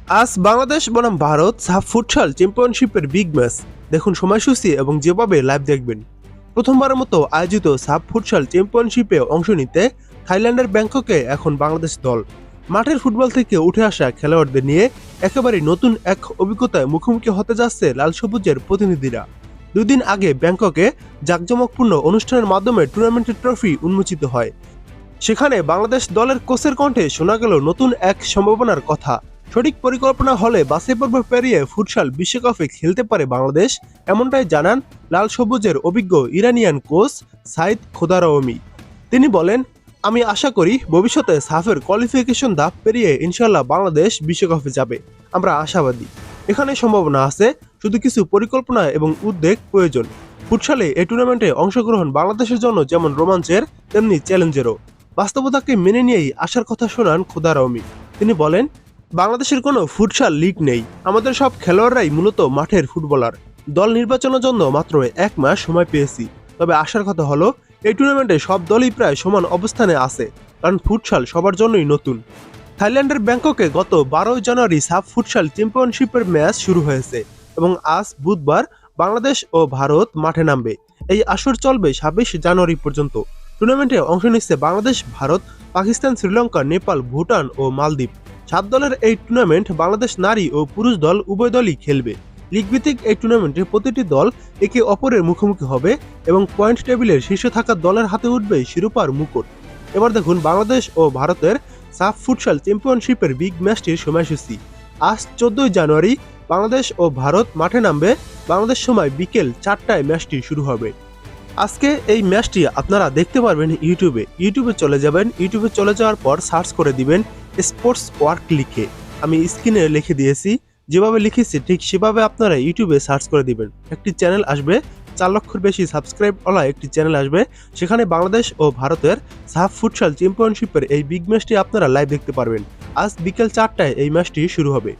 আজ বাংলাদেশ বনাম ভারত সাফ ফুটসাল চ্যাম্পিয়নশিপের বিগ ম্যাচ। দেখুন সময়সূচি এবং যেভাবে লাইভ দেখবেন। প্রথমবারের মতো আয়োজিত সাফ ফুটসাল চ্যাম্পিয়নশিপে অংশ নিতে থাইল্যান্ডের ব্যাংককে এখন বাংলাদেশ দল। মাঠের ফুটবল থেকে উঠে আসা খেলোয়াড়দের নিয়ে একেবারে নতুন এক অভিজ্ঞতায় মুখোমুখি হতে যাচ্ছে লাল সবুজের প্রতিনিধিরা। 2 দিন আগে ব্যাংককে জাঁকজমকপূর্ণ অনুষ্ঠানের মাধ্যমে টুর্নামেন্টের ট্রফি উন্মোচিত হয়। সেখানে বাংলাদেশ দলের কোচের কণ্ঠে শোনা গেল নতুন এক সম্ভাবনার কথা। সঠিক পরিকল্পনা হলে বাছাই পর্ব পেরিয়ে ফুটসাল বিশ্বকাপে খেলতে পারে বাংলাদেশ, এমনটাই জানান লাল সবুজের অভিজ্ঞ ইরানিয়ান কোচ সাইদ খোদারওমি। তিনি বলেন, আমি আশা করি ভবিষ্যতে সাফের কোয়ালিফিকেশন ধাপ পেরিয়ে ইনশাল্লাহ বাংলাদেশ বিশ্বকাপে যাবে। আমরা আশাবাদী। এখানে সম্ভাবনা আছে, শুধু কিছু পরিকল্পনা এবং উদ্যোগ প্রয়োজন। ফুটসালে এই টুর্নামেন্টে অংশগ্রহণ বাংলাদেশের জন্য যেমন রোমাঞ্চের তেমনি চ্যালেঞ্জেরও। বাস্তবতাকে মেনে নিয়েই আসার কথা শোনান খোদারওমি। তিনি বলেন, বাংলাদেশের কোনো ফুটসাল লিগ নেই। আমাদের সব খেলোয়াড়রাই মূলত মাঠের ফুটবলার। দল নির্বাচনের জন্য মাত্র 1 মাস সময় পেয়েছি। তবে আসার কথা হলো, এই টুর্নামেন্টে সব দলই প্রায় সমান অবস্থানে আছে, কারণ ফুটসাল সবার জন্যই নতুন। থাইল্যান্ডের ব্যাংককে গত 12 জানুয়ারি সাফ ফুটসাল চ্যাম্পিয়নশিপের ম্যাচ শুরু হয়েছে এবং আজ বুধবার বাংলাদেশ ও ভারত মাঠে নামবে। এই আসর চলবে 26 জানুয়ারি পর্যন্ত। টুর্নামেন্টে অংশ নিচ্ছে বাংলাদেশ, ভারত, পাকিস্তান, শ্রীলঙ্কা, নেপাল, ভুটান ও মালদ্বীপ। 7 দলের এই টুর্নামেন্ট বাংলাদেশ নারী ও পুরুষ দল উভয় দলই খেলবে। লিগভিত্তিক এই টুর্নামেন্টে প্রতিটি দল একে অপরের মুখোমুখি হবে এবং পয়েন্ট টেবিলের শীর্ষে থাকা দলের হাতে উঠবে শিরোপার মুকুট। এবার দেখুন বাংলাদেশ ও ভারতের সাফ ফুটসাল চ্যাম্পিয়নশিপের বিগ ম্যাচটির সময়সূচি। আজ 14 জানুয়ারি বাংলাদেশ ও ভারত মাঠে নামবে। বাংলাদেশ সময় বিকেল 4টায় ম্যাচটি শুরু হবে। আজকে এই ম্যাচটি আপনারা দেখতে পারবেন ইউটিউবে চলে যাবেন। ইউটিউবে চলে যাওয়ার পর সার্চ করে দিবেন স্পোর্টস ওয়ার্ক লিখে। আমি স্ক্রিনে লিখে দিয়েছি, যেভাবে লিখেছি ঠিক সেভাবে আপনারা ইউটিউবে সার্চ করে দিবেন। একটি চ্যানেল আসবে, 4 লক্ষের বেশি সাবস্ক্রাইবওয়ালা একটি চ্যানেল আসবে। সেখানে বাংলাদেশ ও ভারতের সাফ ফুটসাল চ্যাম্পিয়নশিপের এই বিগ ম্যাচটি আপনারা লাইভ দেখতে পারবেন। আজ বিকেল 4টায় এই ম্যাচটি শুরু হবে।